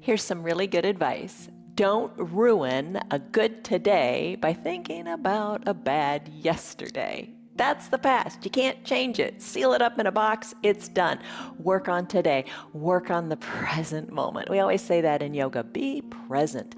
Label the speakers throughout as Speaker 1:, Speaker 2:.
Speaker 1: Here's some really good advice. Don't ruin a good today by thinking about a bad yesterday. That's the past. You can't change it. Seal it up in a box. It's done. Work on today. Work on the present moment. We always say that in yoga. Be present.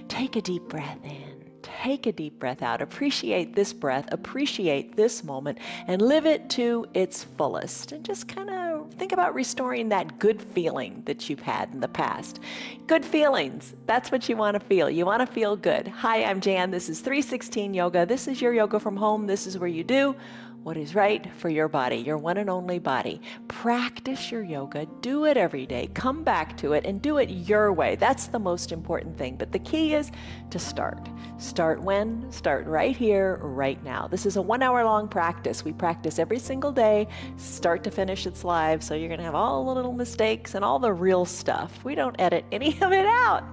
Speaker 1: Take a deep breath in. Take a deep breath out. Appreciate this breath. Appreciate this moment and live it to its fullest. And just kind of think about restoring that good feeling that you've had in the past. Good feelings. That's what you want to feel. You want to feel good. Hi, I'm Jan. This is 316 Yoga. This is your yoga from home. This is where you do what is right for your body, your one and only body. Practice your yoga. Do it every day. Come back to it and do it your way. That's the most important thing. But the key is to start. Start when? Start right here, right now. This is a 1 hour long practice. We practice every single day, start to finish. It's live, so you're going to have all the little mistakes and all the real stuff. We don't edit any of it out.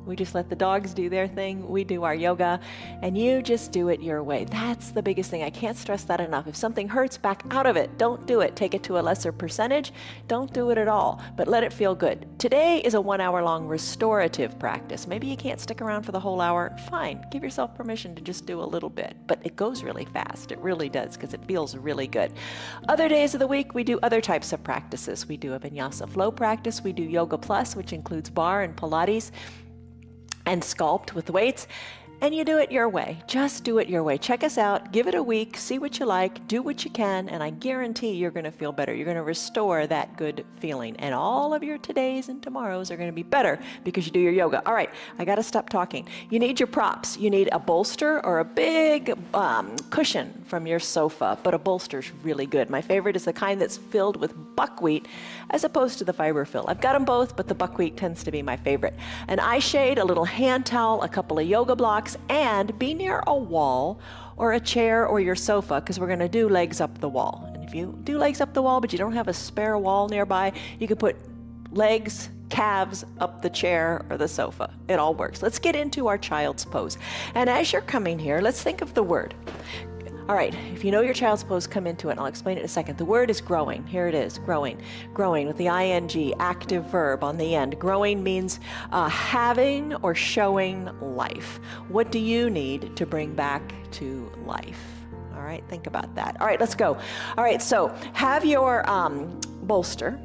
Speaker 1: We just let the dogs do their thing. We do our yoga, and you just do it your way. That's the biggest thing. I can't stress that enough. If something hurts, back out of it. Don't do it. Take it to a lesser percentage. Don't do it at all, but let it feel good. Today is a 1 hour long restorative practice. Maybe you can't stick around for the whole hour. Fine. Give yourself permission to just do a little bit, but it goes really fast. It really does, because it feels really good. Other days of the week, we do other types of practices. We do a vinyasa flow practice. We do yoga plus, which includes bar and Pilates and sculpt with weights, and you do it your way. Just do it your way. Check us out, give it a week, see what you like, do what you can, and I guarantee you're going to feel better. You're going to restore that good feeling, and all of your todays and tomorrows are going to be better because you do your yoga. All right, I got to stop talking. You need your props. You need a bolster or a big cushion from your sofa, but a bolster's really good. My favorite is the kind that's filled with buckwheat as opposed to the fiber fill. I've got them both, but the buckwheat tends to be my favorite. An eye shade, a little hand towel, a couple of yoga blocks, and be near a wall or a chair or your sofa, because we're going to do legs up the wall. And if you do legs up the wall but you don't have a spare wall nearby, you can put legs, calves up the chair or the sofa. It all works. Let's get into our child's pose. And as you're coming here, let's think of the word. All right, if you know your child's pose, come into it, and I'll explain it in a second. The word is growing. Here it is, growing. Growing with the ing, active verb on the end. Growing means having or showing life. What do you need to bring back to life? All right, think about that. All right, let's go. All right, so have your bolster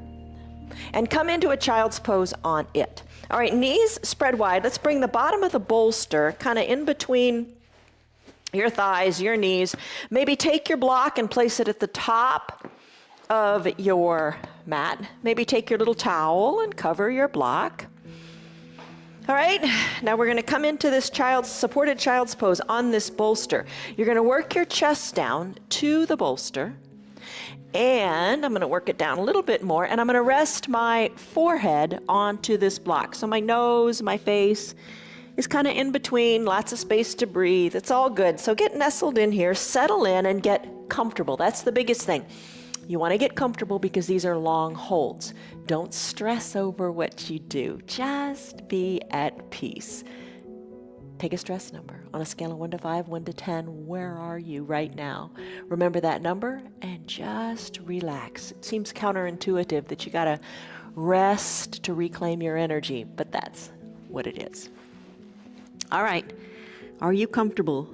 Speaker 1: and come into a child's pose on it. All right, knees spread wide. Let's bring the bottom of the bolster kind of in between your thighs, your knees. Maybe take your block and place it at the top of your mat. Maybe take your little towel and cover your block. All right, now we're going to come into this supported child's pose on this bolster. You're going to work your chest down to the bolster, and I'm going to work it down a little bit more, and I'm going to rest my forehead onto this block. So my nose, my face is kind of in between, lots of space to breathe. It's all good. So get nestled in here, settle in, and get comfortable. That's the biggest thing. You want to get comfortable because these are long holds. Don't stress over what you do. Just be at peace. Take a stress number on a scale of 1 to 5, 1 to 10. Where are you right now? Remember that number and just relax. It seems counterintuitive that you got to rest to reclaim your energy, but that's what it is. All right, are you comfortable?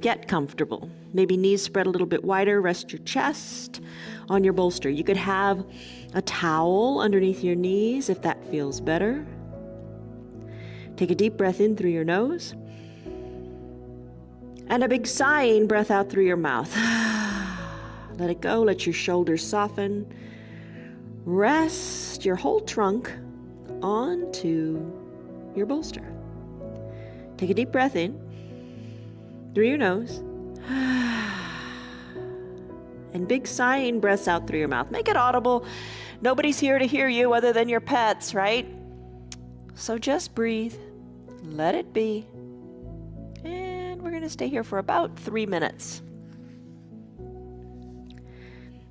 Speaker 1: Get comfortable. Maybe knees spread a little bit wider. Rest your chest on your bolster. You could have a towel underneath your knees if that feels better. Take a deep breath in through your nose and a big sighing breath out through your mouth. Let it go. Let your shoulders soften. Rest your whole trunk onto your bolster. Take a deep breath in through your nose and big sighing breaths out through your mouth. Make it audible. Nobody's here to hear you other than your pets, right? So just breathe, let it be, and we're going to stay here for about 3 minutes.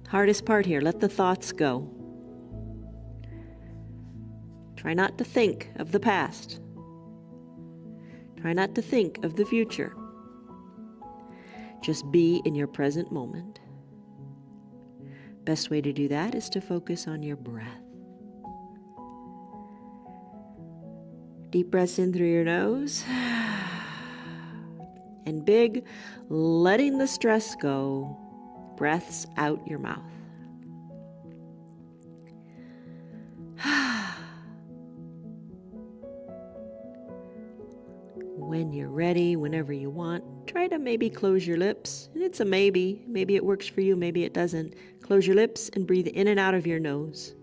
Speaker 1: Hardest part here, let the thoughts go. Try not to think of the past. Try not to think of the future. Just be in your present moment. Best way to do that is to focus on your breath. Deep breaths in through your nose. And big, letting the stress go, breaths out your mouth. When you're ready, whenever you want, try to maybe close your lips. And it's a maybe. Maybe it works for you, maybe it doesn't. Close your lips and breathe in and out of your nose.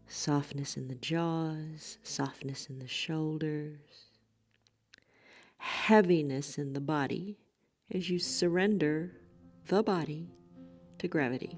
Speaker 1: Softness in the jaws, softness in the shoulders, heaviness in the body as you surrender the body to gravity.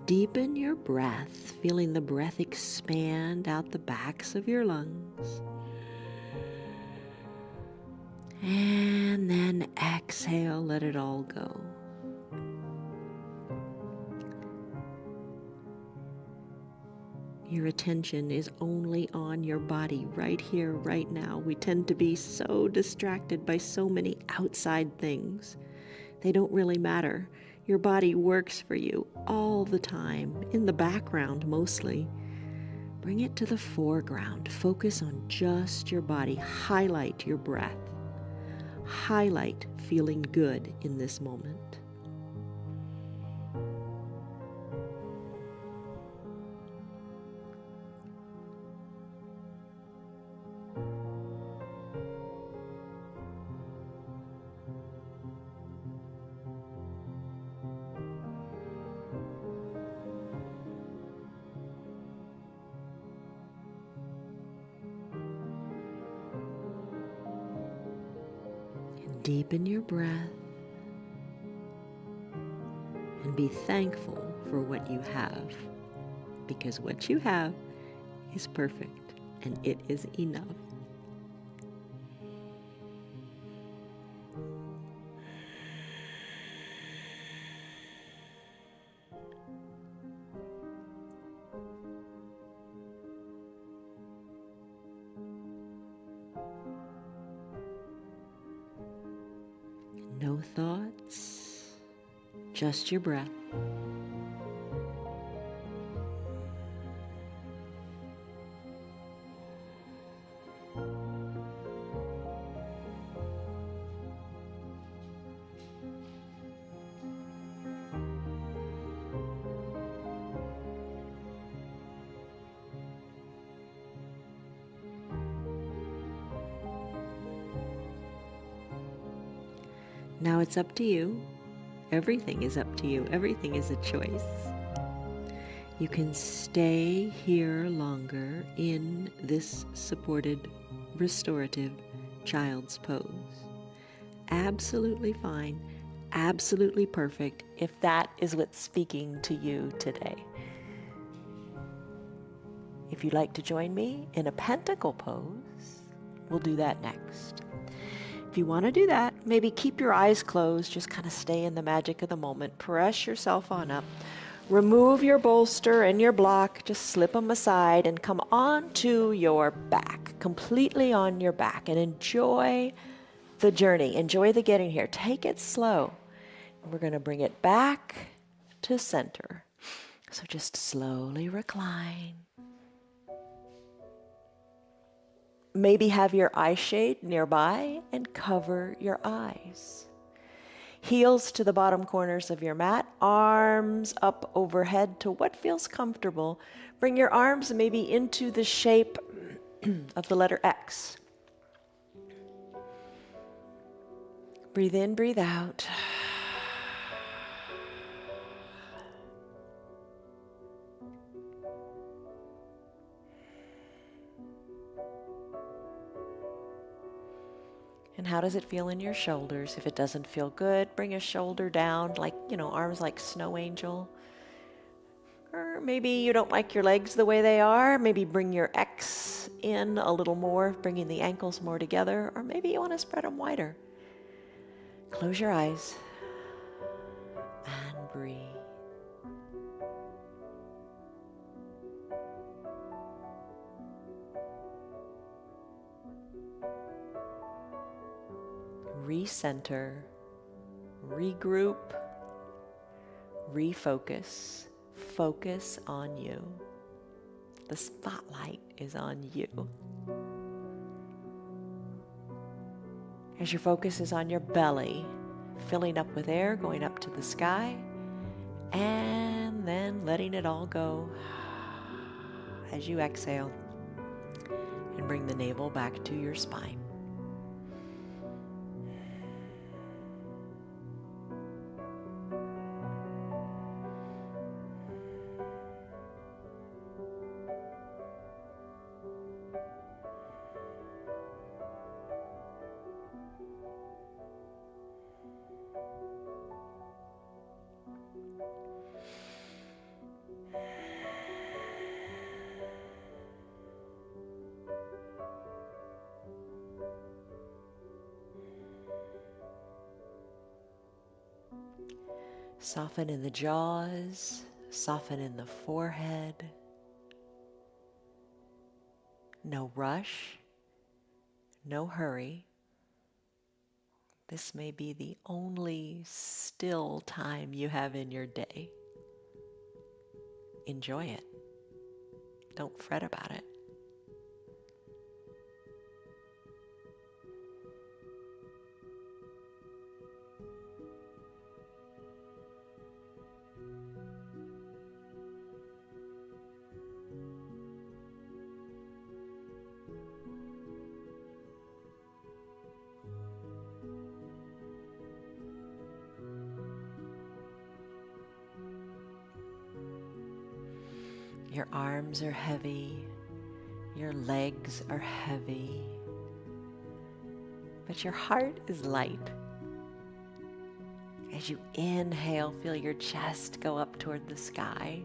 Speaker 1: Deepen your breath, feeling the breath expand out the backs of your lungs. And then exhale, let it all go. Your attention is only on your body right here, right now. We tend to be so distracted by so many outside things. They don't really matter. Your body works for you all the time, in the background mostly. Bring it to the foreground. Focus on just your body. Highlight your breath. Highlight feeling good in this moment. Deepen your breath and be thankful for what you have, because what you have is perfect and it is enough. No thoughts, just your breath. Now it's up to you. Everything is up to you. Everything is a choice. You can stay here longer in this supported, restorative child's pose. Absolutely fine, absolutely perfect, if that is what's speaking to you today. If you'd like to join me in a pentacle pose, we'll do that next. If you want to do that, maybe keep your eyes closed, just kind of stay in the magic of the moment. Press yourself on up. Remove your bolster and your block, just slip them aside and come onto your back, completely on your back, and enjoy the journey. Enjoy the getting here. Take it slow. We're going to bring it back to center. So just slowly recline. Maybe have your eye shade nearby and cover your eyes. Heels to the bottom corners of your mat, arms up overhead to what feels comfortable. Bring your arms maybe into the shape of the letter X. Breathe in, breathe out. And how does it feel in your shoulders? If it doesn't feel good, bring a shoulder down, like, arms like snow angel. Or maybe you don't like your legs the way they are. Maybe bring your X in a little more, bringing the ankles more together. Or maybe you want to spread them wider. Close your eyes and breathe. Recenter, regroup, refocus. Focus on you. The spotlight is on you. As your focus is on your belly, filling up with air, going up to the sky, and then letting it all go as you exhale and bring the navel back to your spine. Soften in the jaws, soften in the forehead. No rush, no hurry. This may be the only still time you have in your day. Enjoy it. Don't fret about it. Your arms are heavy, your legs are heavy, but your heart is light. As you inhale, feel your chest go up toward the sky.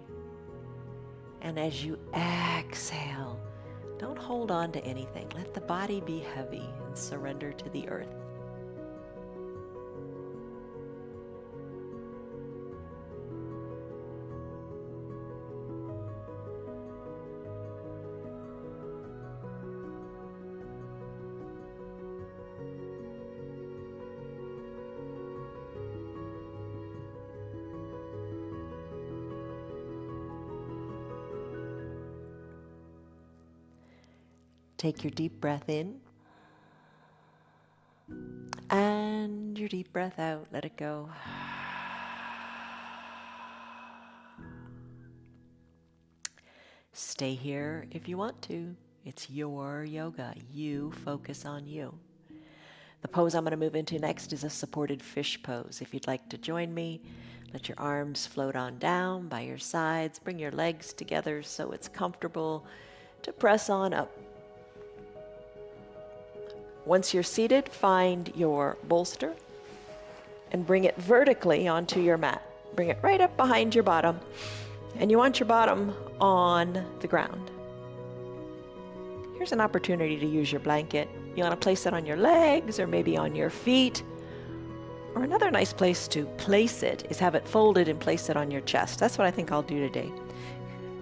Speaker 1: And as you exhale, don't hold on to anything. Let the body be heavy and surrender to the earth. Take your deep breath in and your deep breath out. Let it go. Stay here if you want to. It's your yoga. You focus on you. The pose I'm going to move into next is a supported fish pose. If you'd like to join me, let your arms float on down by your sides. Bring your legs together so it's comfortable to press on up. Once you're seated, find your bolster and bring it vertically onto your mat. Bring it right up behind your bottom, and you want your bottom on the ground. Here's an opportunity to use your blanket. You want to place it on your legs or maybe on your feet. Or another nice place to place it is have it folded and place it on your chest. That's what I think I'll do today.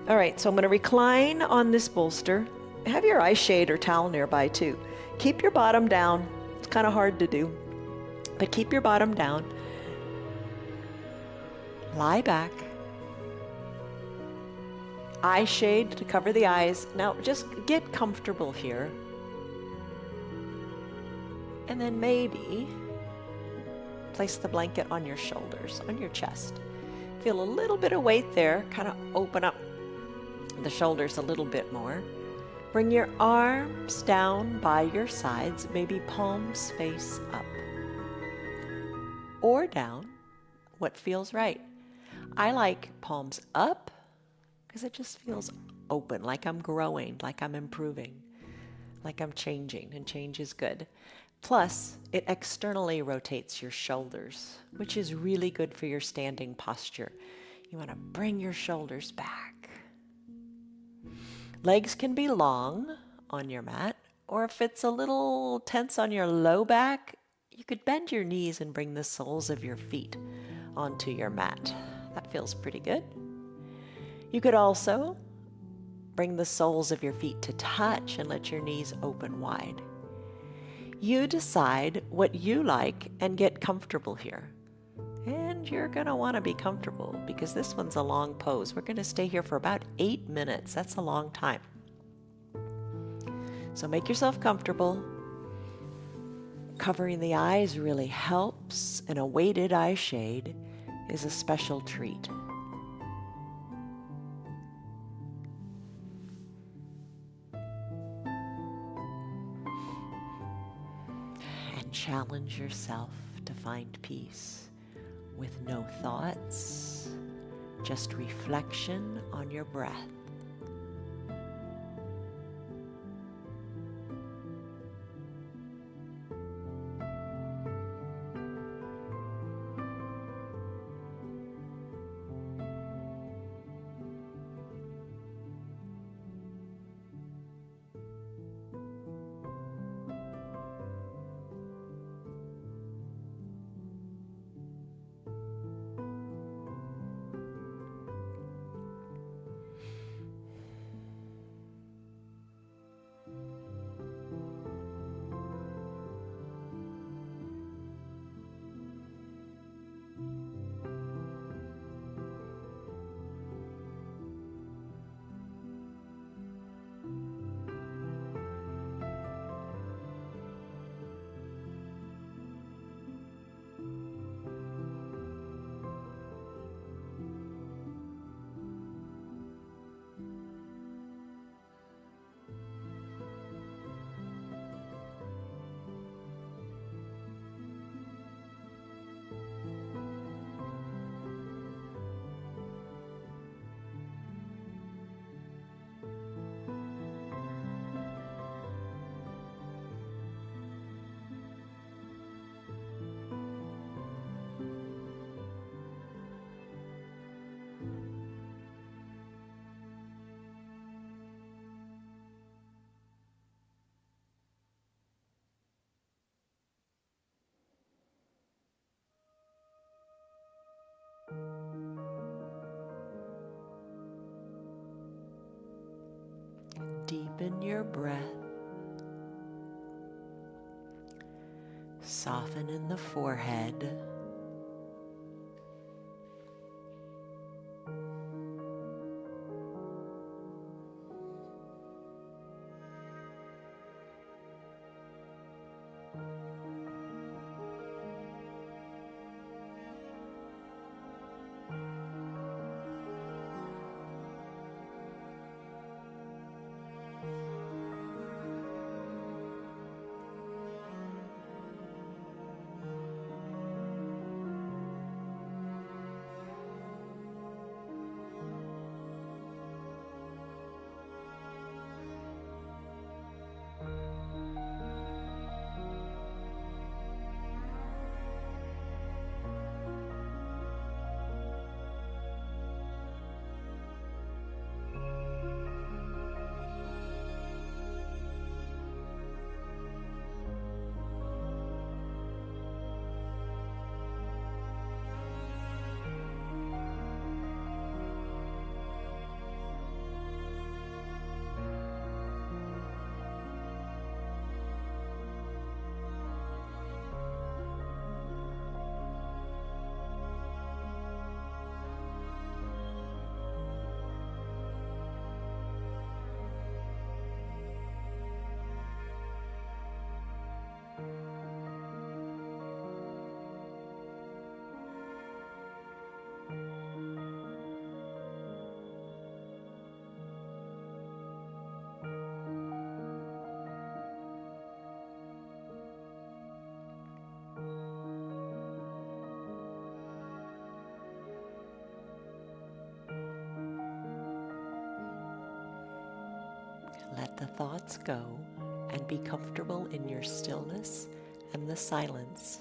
Speaker 1: All right, so I'm going to recline on this bolster. Have your eye shade or towel nearby too. Keep your bottom down. It's kind of hard to do, but keep your bottom down. Lie back. Eye shade to cover the eyes. Now just get comfortable here. And then maybe place the blanket on your shoulders, on your chest. Feel a little bit of weight there. Kind of open up the shoulders a little bit more. Bring your arms down by your sides, maybe palms face up or down, what feels right. I like palms up because it just feels open, like I'm growing, like I'm improving, like I'm changing, and change is good. Plus, it externally rotates your shoulders, which is really good for your standing posture. You want to bring your shoulders back. Legs can be long on your mat, or if it's a little tense on your low back, you could bend your knees and bring the soles of your feet onto your mat. That feels pretty good. You could also bring the soles of your feet to touch and let your knees open wide. You decide what you like and get comfortable here. And you're going to want to be comfortable because this one's a long pose. We're going to stay here for about 8 minutes. That's a long time. So make yourself comfortable. Covering the eyes really helps, and a weighted eye shade is a special treat. And challenge yourself to find peace with no thoughts, just reflection on your breath. Deepen your breath. Soften in the forehead. Let the thoughts go and be comfortable in your stillness and the silence.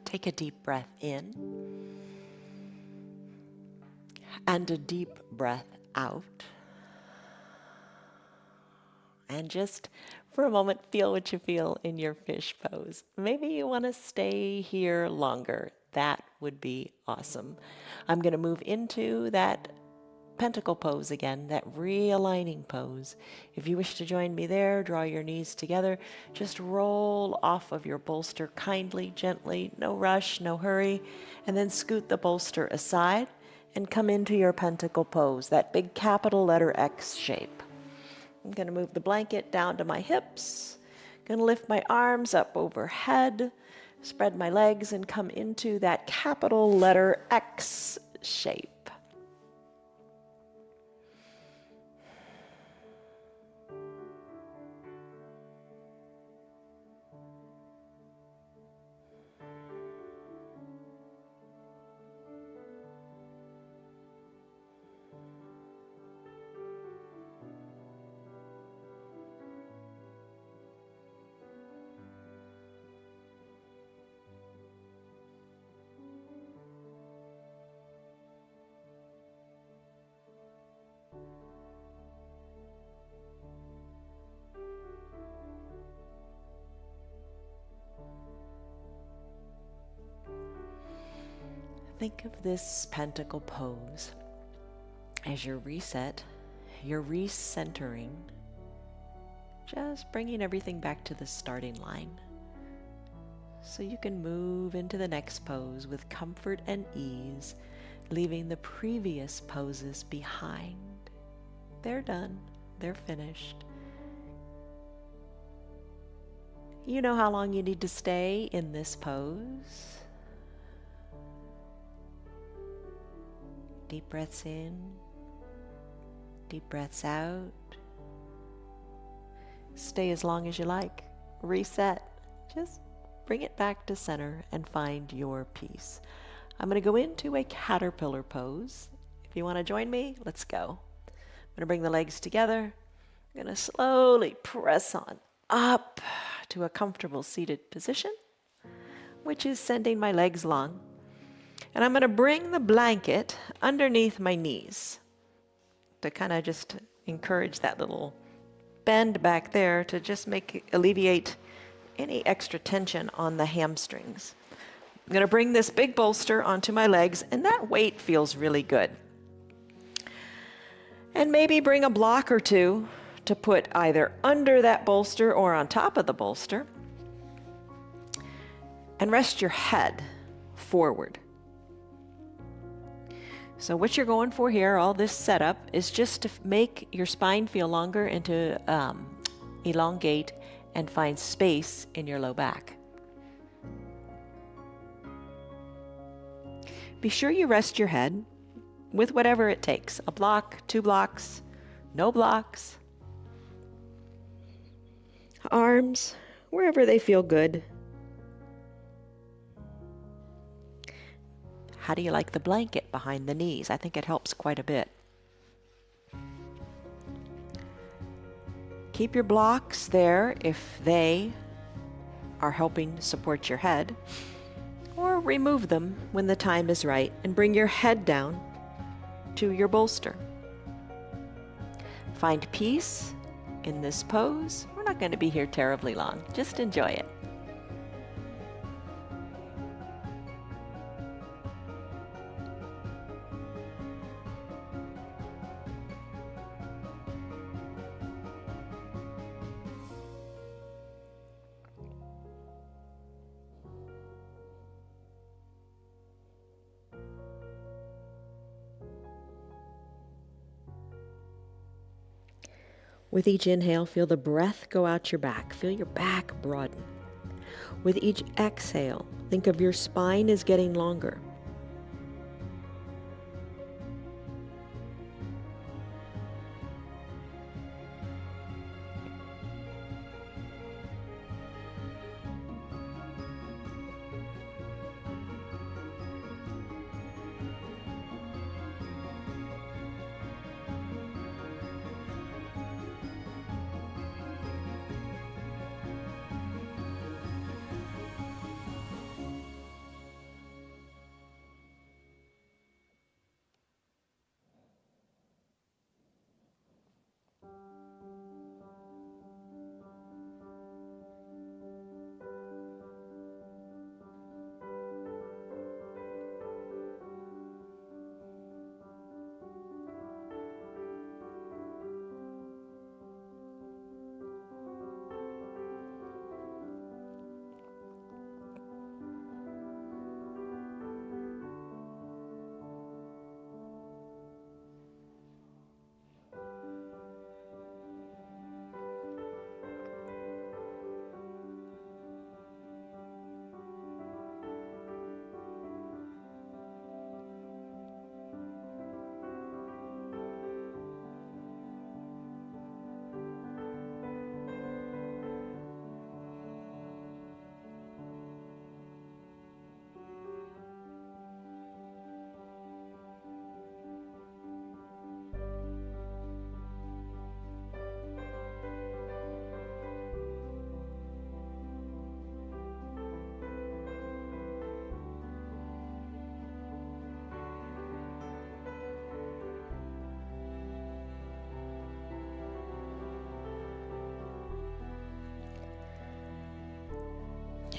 Speaker 1: Take a deep breath in and a deep breath out. And just for a moment, feel what you feel in your fish pose. Maybe you want to stay here longer. That would be awesome. I'm going to move into that pentacle pose again, that realigning pose. If you wish to join me there, draw your knees together. Just roll off of your bolster kindly, gently, no rush, no hurry, and then scoot the bolster aside and come into your pentacle pose, that big capital letter X shape. I'm going to move the blanket down to my hips. Going to lift my arms up overhead, spread my legs, and come into that capital letter X shape. Think of this pentacle pose as your reset, your recentering, just bringing everything back to the starting line. So you can move into the next pose with comfort and ease, leaving the previous poses behind. They're done. They're finished. You know how long you need to stay in this pose. Deep breaths in, deep breaths out. Stay as long as you like. Reset. Just bring it back to center and find your peace. I'm going to go into a caterpillar pose. If you want to join me, let's go. I'm going to bring the legs together. I'm going to slowly press on up to a comfortable seated position, which is sending my legs long. And I'm going to bring the blanket underneath my knees to kind of just encourage that little bend back there to just alleviate any extra tension on the hamstrings. I'm going to bring this big bolster onto my legs, and that weight feels really good. And maybe bring a block or two to put either under that bolster or on top of the bolster. And rest your head forward. So what you're going for here, all this setup, is just to make your spine feel longer and to elongate and find space in your low back. Be sure you rest your head with whatever it takes. A block, 2 blocks, no blocks. Arms, wherever they feel good. How do you like the blanket behind the knees? I think it helps quite a bit. Keep your blocks there if they are helping support your head, or remove them when the time is right and bring your head down to your bolster. Find peace in this pose. We're not going to be here terribly long. Just enjoy it. With each inhale, feel the breath go out your back. Feel your back broaden. With each exhale, think of your spine as getting longer.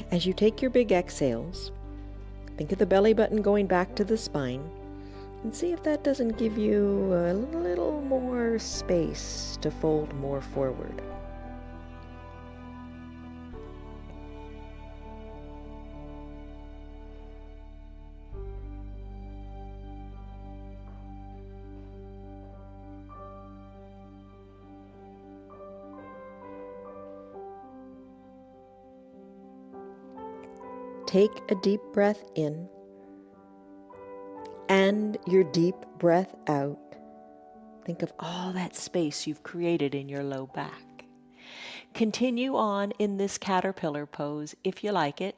Speaker 1: As you take your big exhales, Think of the belly button going back to the spine, and see if that doesn't give you a little more space to fold more forward. Take a deep breath in and your deep breath out. Think of all that space you've created in your low back. Continue on in this caterpillar pose if you like it,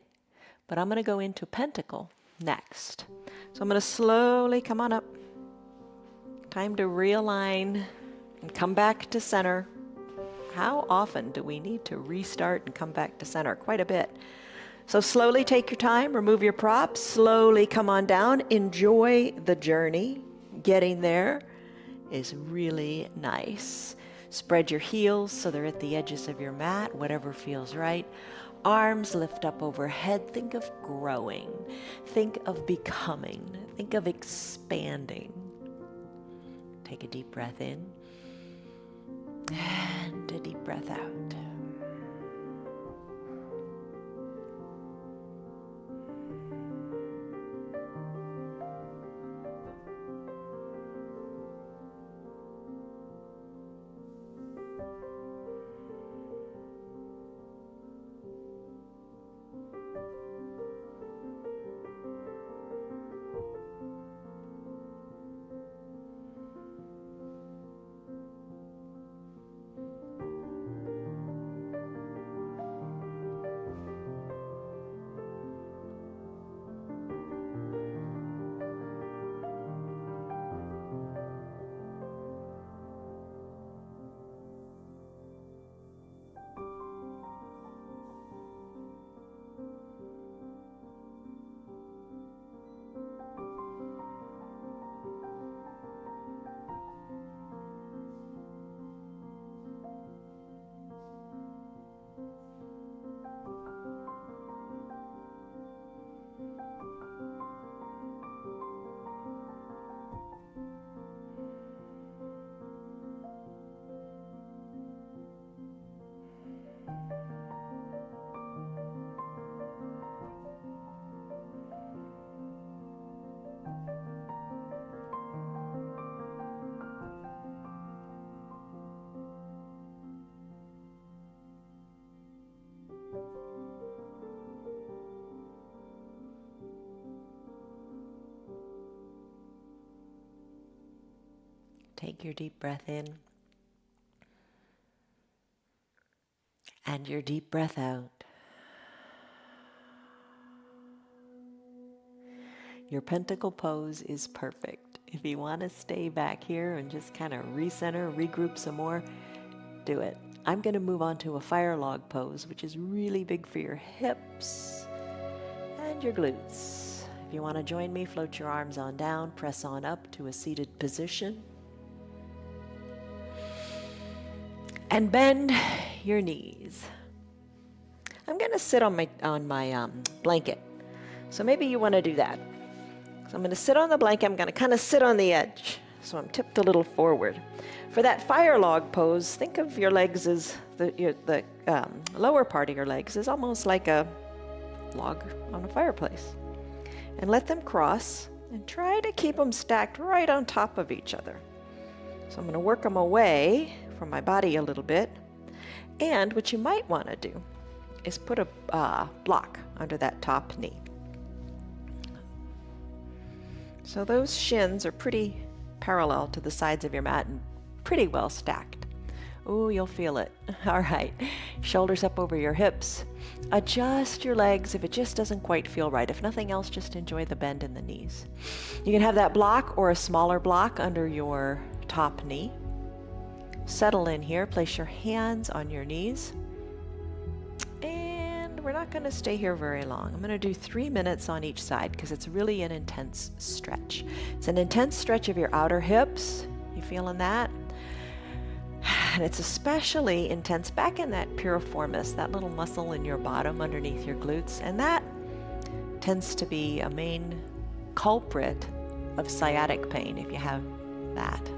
Speaker 1: but I'm going to go into pentacle next. So I'm going to slowly come on up. Time to realign and come back to center. How often do we need to restart and come back to center? Quite a bit. So slowly take your time, remove your props, slowly come on down, enjoy the journey. Getting there is really nice. Spread your heels so they're at the edges of your mat, whatever feels right. Arms lift up overhead. Think of growing. Think of becoming. Think of expanding. Take a deep breath in and a deep breath out. Take your deep breath in and your deep breath out. Your pentacle pose is perfect. If you want to stay back here and just kind of recenter, regroup some more, do it. I'm going to move on to a fire log pose, which is really big for your hips and your glutes. If you want to join me, float your arms on down, press on up to a seated position. And bend your knees. I'm going to sit on my blanket. So maybe you want to do that. So I'm going to sit on the blanket. I'm going to kind of sit on the edge. So I'm tipped a little forward. For that fire log pose, think of your legs as the lower part of your legs is almost like a log on a fireplace. And let them cross and try to keep them stacked right on top of each other. So I'm going to work them away from my body a little bit. And what you might want to do is put a block under that top knee. So those shins are pretty parallel to the sides of your mat and pretty well stacked. Oh, you'll feel it. All right, shoulders up over your hips. Adjust your legs if it just doesn't quite feel right. If nothing else, just enjoy the bend in the knees. You can have that block or a smaller block under your top knee. Settle in here, place your hands on your knees. And we're not going to stay here very long. I'm going to do 3 minutes on each side because it's really an intense stretch. It's an intense stretch of your outer hips. You feeling that? And it's especially intense back in that piriformis, that little muscle in your bottom underneath your glutes. And that tends to be a main culprit of sciatic pain if you have that.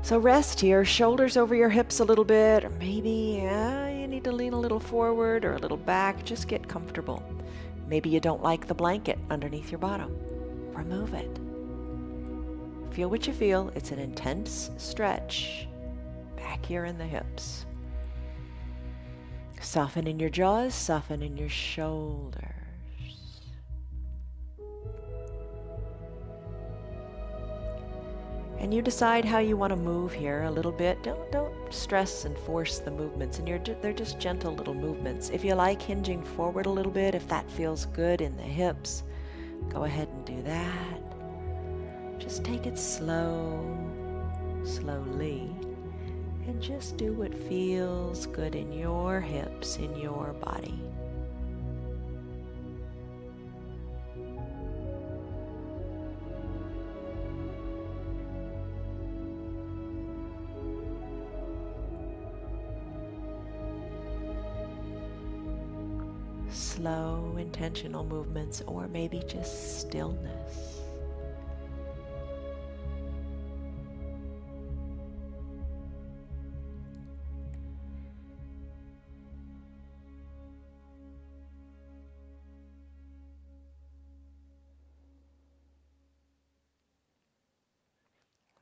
Speaker 1: So rest here, shoulders over your hips a little bit, or maybe you need to lean a little forward or a little back. Just get comfortable. Maybe you don't like the blanket underneath your bottom. Remove it. Feel what you feel. It's an intense stretch back here in the hips. Soften in your jaws, soften in your shoulders. And you decide how you want to move here a little bit. Don't stress and force the movements, and they're just gentle little movements. If you like hinging forward a little bit, if that feels good in the hips, go ahead and do that. Just take it slowly, and just do what feels good in your hips, in your body. Slow, intentional movements, or maybe just stillness.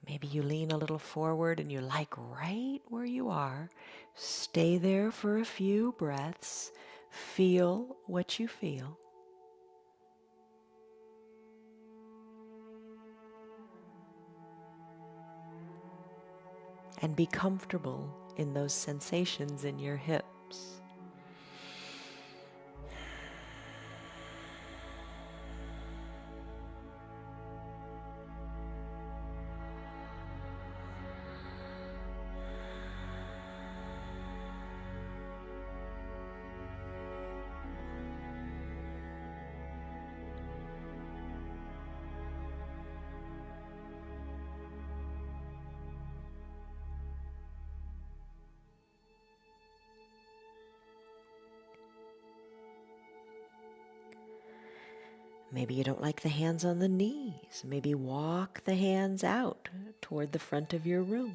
Speaker 1: Maybe you lean a little forward and you like right where you are. Stay there for a few breaths. Feel what you feel. And be comfortable in those sensations in your hips. Maybe you don't like the hands on the knees. Maybe walk the hands out toward the front of your room.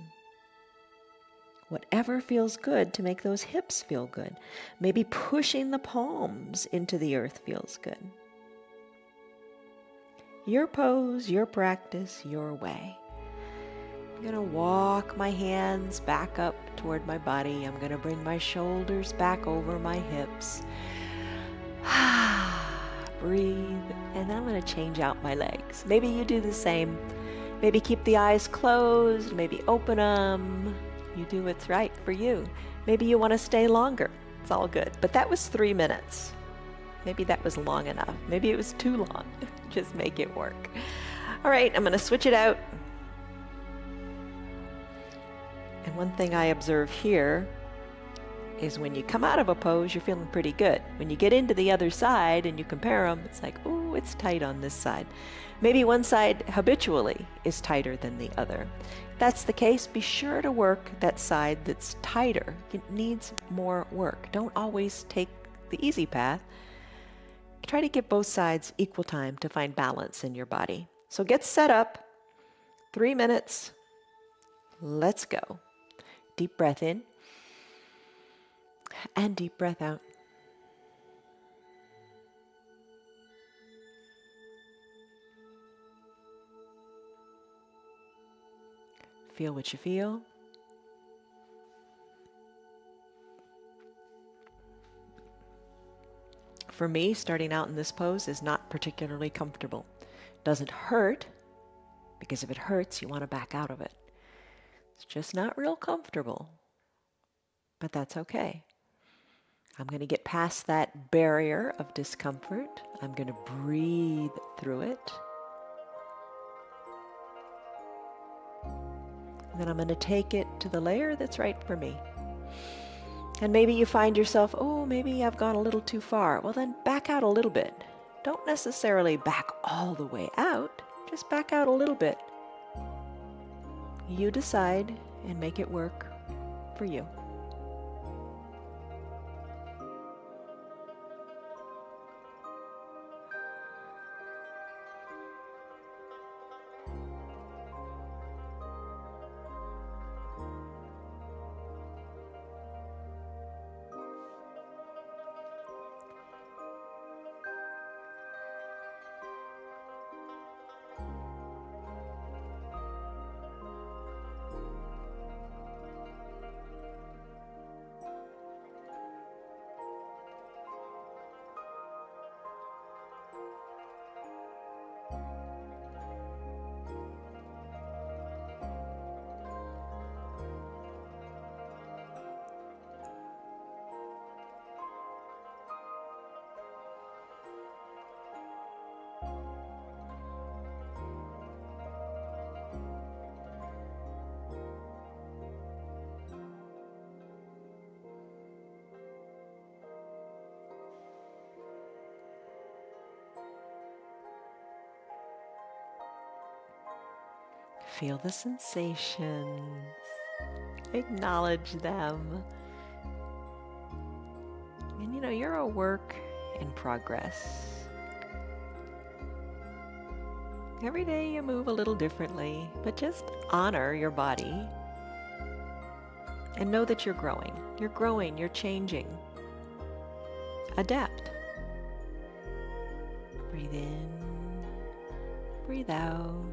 Speaker 1: Whatever feels good to make those hips feel good. Maybe pushing the palms into the earth feels good. Your pose, your practice, your way. I'm going to walk my hands back up toward my body. I'm going to bring my shoulders back over my hips. Breathe, and then I'm going to change out my legs. Maybe you do the same. Maybe keep the eyes closed, maybe open them. You do what's right for you. Maybe you want to stay longer. It's all good. But that was 3 minutes. Maybe that was long enough. Maybe it was too long. Just make it work. All right, I'm going to switch it out. And one thing I observe here is when you come out of a pose, you're feeling pretty good. When you get into the other side and you compare them, it's like, ooh, it's tight on this side. Maybe one side habitually is tighter than the other. If that's the case, be sure to work that side that's tighter. It needs more work. Don't always take the easy path. Try to give both sides equal time to find balance in your body. So get set up. 3 minutes. Let's go. Deep breath in. And deep breath out. Feel what you feel. For me, starting out in this pose is not particularly comfortable. Doesn't hurt, because if it hurts, you want to back out of it. It's just not real comfortable, but that's okay. I'm going to get past that barrier of discomfort. I'm going to breathe through it. And then I'm going to take it to the layer that's right for me. And maybe you find yourself, oh, maybe I've gone a little too far. Well, then back out a little bit. Don't necessarily back all the way out. Just back out a little bit. You decide and make it work for you. Feel the sensations. Acknowledge them. And you know, you're a work in progress. Every day you move a little differently, but just honor your body and know that you're growing. You're growing, you're changing. Adapt. Breathe in, breathe out.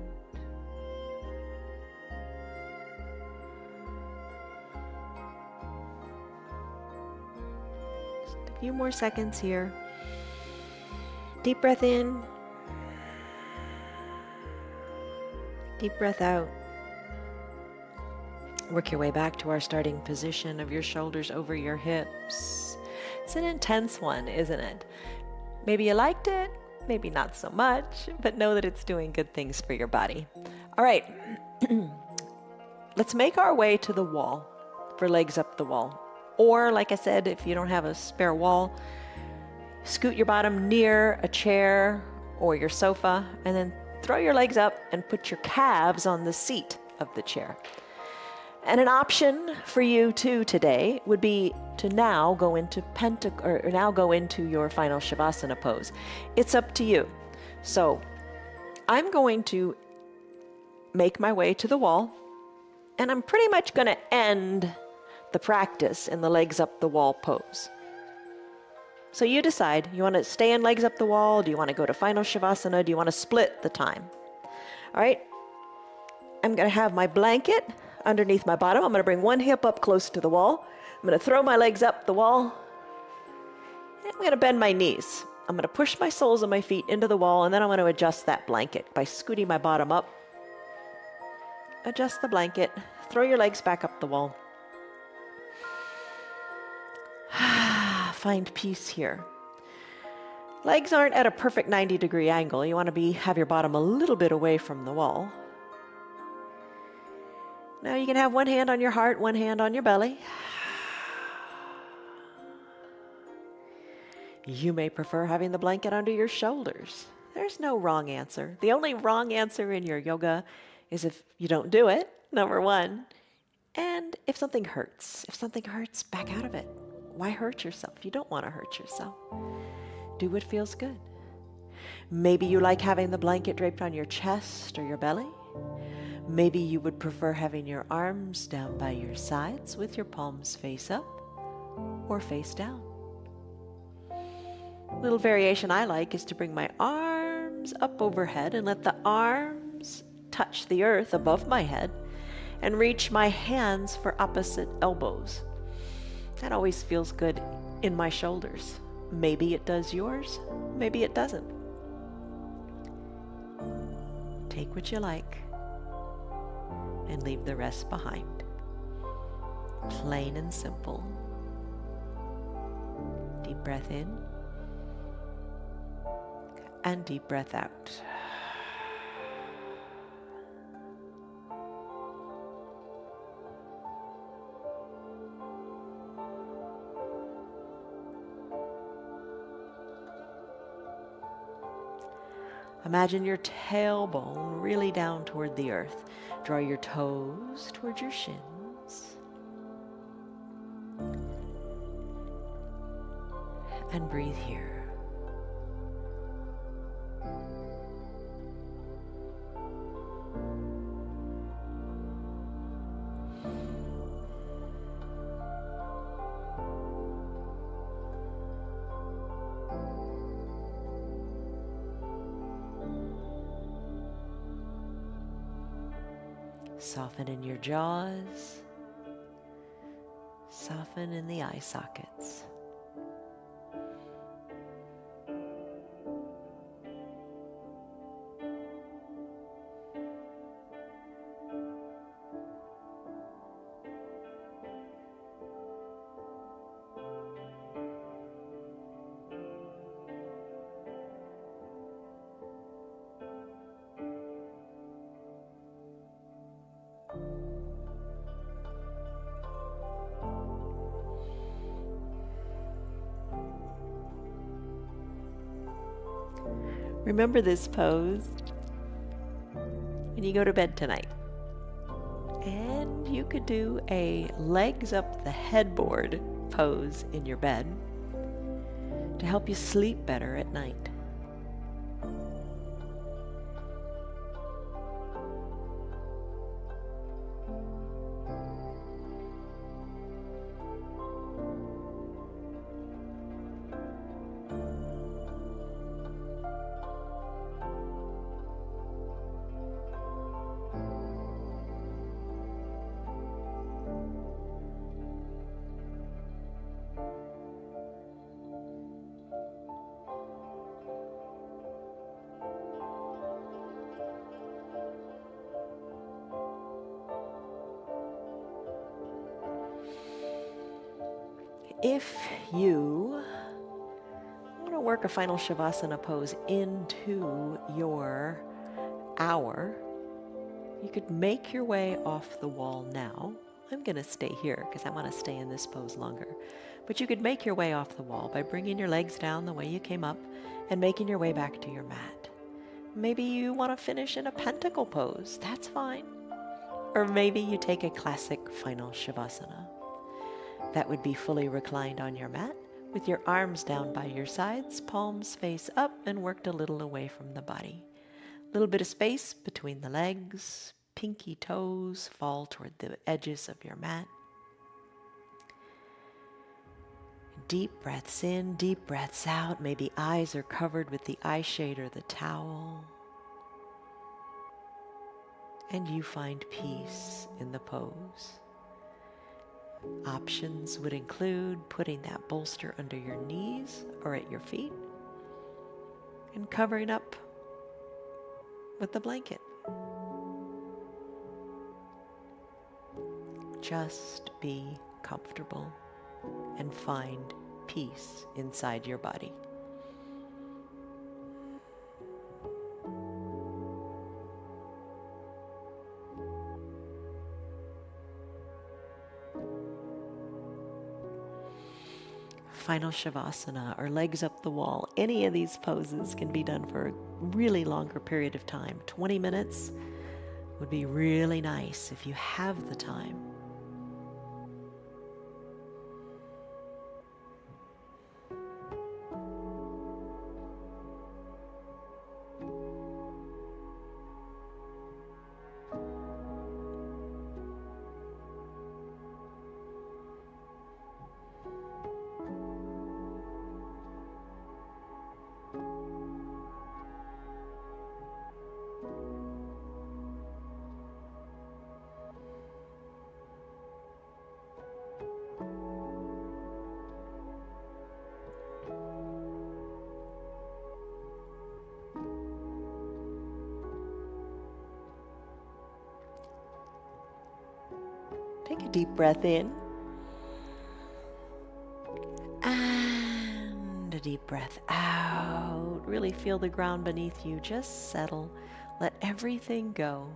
Speaker 1: Just a few more seconds here. Deep breath in. Deep breath out. Work your way back to our starting position of your shoulders over your hips. It's an intense one, isn't it? Maybe you liked it, maybe not so much, but know that it's doing good things for your body. All right, let's make our way to the wall for legs up the wall. Or, like I said, if you don't have a spare wall, scoot your bottom near a chair or your sofa, and then throw your legs up and put your calves on the seat of the chair. And an option for you too today would be to now go into your final Shavasana pose. It's up to you. So I'm going to make my way to the wall, and I'm pretty much going to end the practice in the legs up the wall pose. So you decide, you want to stay in legs up the wall? Do you want to go to final Shavasana? Do you want to split the time? All right, I'm going to have my blanket underneath my bottom. I'm going to bring one hip up close to the wall. I'm going to throw my legs up the wall. And I'm going to bend my knees. I'm going to push my soles of my feet into the wall, and then I'm going to adjust that blanket by scooting my bottom up. Adjust the blanket. Throw your legs back up the wall. Find peace here. Legs aren't at a perfect 90-degree angle. You want to have your bottom a little bit away from the wall. Now you can have one hand on your heart, one hand on your belly. You may prefer having the blanket under your shoulders. There's no wrong answer. The only wrong answer in your yoga is if you don't do it, number one. And if something hurts. If something hurts, back out of it. Why hurt yourself? You don't want to hurt yourself. Do what feels good. Maybe you like having the blanket draped on your chest or your belly. Maybe you would prefer having your arms down by your sides with your palms face up or face down. A little variation I like is to bring my arms up overhead and let the arms touch the earth above my head and reach my hands for opposite elbows. That always feels good in my shoulders. Maybe it does yours, maybe it doesn't. Take what you like and leave the rest behind. Plain and simple. Deep breath in and deep breath out. Imagine your tailbone really down toward the earth. Draw your toes toward your shins. And breathe here. Soften in your jaws. Soften in the eye sockets. Remember this pose when you go to bed tonight. And you could do a legs up the headboard pose in your bed to help you sleep better at night. If you want to work a final Shavasana pose into your hour, you could make your way off the wall now. I'm going to stay here because I want to stay in this pose longer. But you could make your way off the wall by bringing your legs down the way you came up and making your way back to your mat. Maybe you want to finish in a pentacle pose. That's fine. Or maybe you take a classic final Shavasana. That would be fully reclined on your mat with your arms down by your sides, palms face up, and worked a little away from the body. A little bit of space between the legs, pinky toes fall toward the edges of your mat. Deep breaths in, deep breaths out. Maybe eyes are covered with the eye shade or the towel. And you find peace in the pose. Options would include putting that bolster under your knees or at your feet and covering up with the blanket. Just be comfortable and find peace inside your body. Final Shavasana or legs up the wall. Any of these poses can be done for a really longer period of time. 20 minutes would be really nice if you have the time. Take a deep breath in and a deep breath out. Really feel the ground beneath you just settle. Let everything go.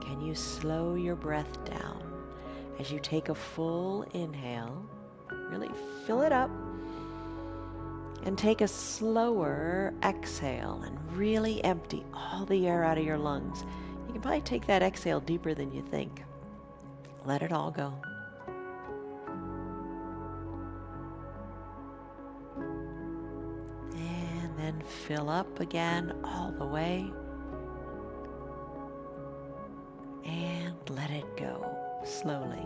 Speaker 1: Can you slow your breath down as you take a full inhale? Really fill it up. And take a slower exhale and really empty all the air out of your lungs. You can probably take that exhale deeper than you think. Let it all go. And then fill up again all the way. And let it go slowly.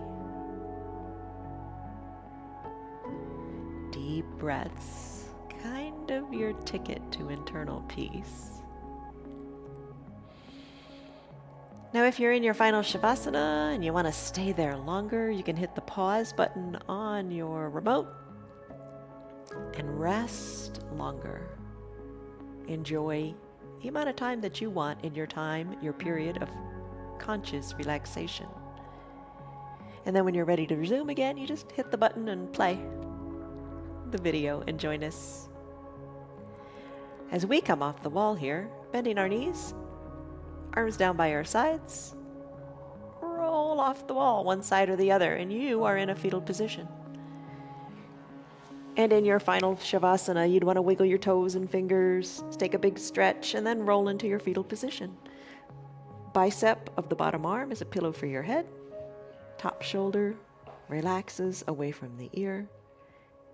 Speaker 1: Deep breaths, kind of your ticket to internal peace. Now, if you're in your final Shavasana and you want to stay there longer, you can hit the pause button on your remote and rest longer. Enjoy the amount of time that you want in your period of conscious relaxation. And then when you're ready to resume again, you just hit the button and play the video and join us. As we come off the wall here, bending our knees, arms down by our sides, roll off the wall one side or the other, and you are in a fetal position. And in your final Shavasana, you'd want to wiggle your toes and fingers, take a big stretch, and then roll into your fetal position. Bicep of the bottom arm is a pillow for your head. Top shoulder relaxes away from the ear.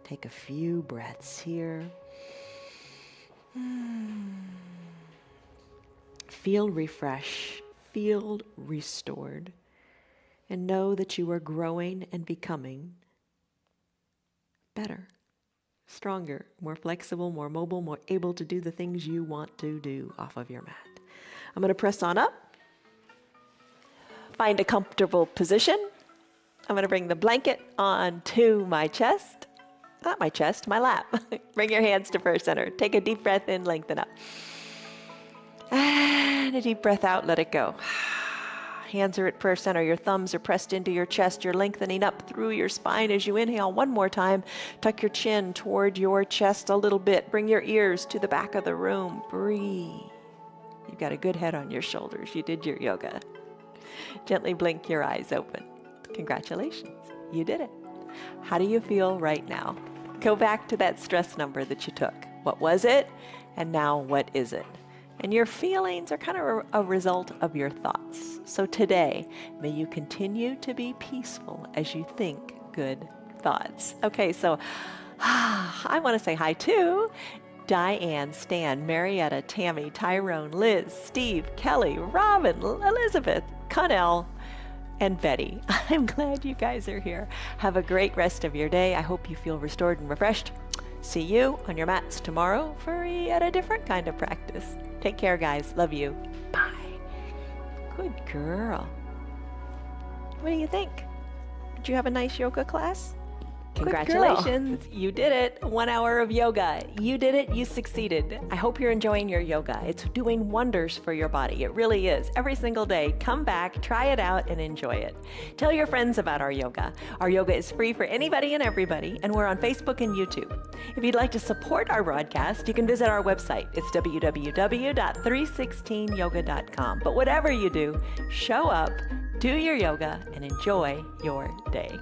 Speaker 1: Take a few breaths here. Feel refreshed, feel restored, and know that you are growing and becoming better, stronger, more flexible, more mobile, more able to do the things you want to do off of your mat. I'm going to press on up. Find a comfortable position. I'm going to bring the blanket onto my chest. Not my chest, my lap. Bring your hands to first center. Take a deep breath in, lengthen up. And a deep breath out, let it go. Hands are at first center. Your thumbs are pressed into your chest. You're lengthening up through your spine as you inhale. One more time. Tuck your chin toward your chest a little bit. Bring your ears to the back of the room. Breathe. You've got a good head on your shoulders. You did your yoga. Gently blink your eyes open. Congratulations. You did it. How do you feel right now? Go back to that stress number that you took. What was it? And now what is it? And your feelings are kind of a result of your thoughts. So today, may you continue to be peaceful as you think good thoughts. Okay, so I want to say hi to Diane, Stan, Marietta, Tammy, Tyrone, Liz, Steve, Kelly, Robin, Elizabeth, Connell, and Betty. I'm glad you guys are here. Have a great rest of your day. I hope you feel restored and refreshed. See you on your mats tomorrow for yet a different kind of practice. Take care, guys. Love you. Bye. Good girl. What do you think? Did you have a nice yoga class? Congratulations, you did it. 1 hour of yoga. You did it, you succeeded. I hope you're enjoying your yoga. It's doing wonders for your body. It really is. Every single day, come back, try it out, and enjoy it. Tell your friends about our yoga. Our yoga is free for anybody and everybody, and we're on Facebook and YouTube. If you'd like to support our broadcast, you can visit our website. It's www.316yoga.com. But whatever you do, show up, do your yoga, and enjoy your day.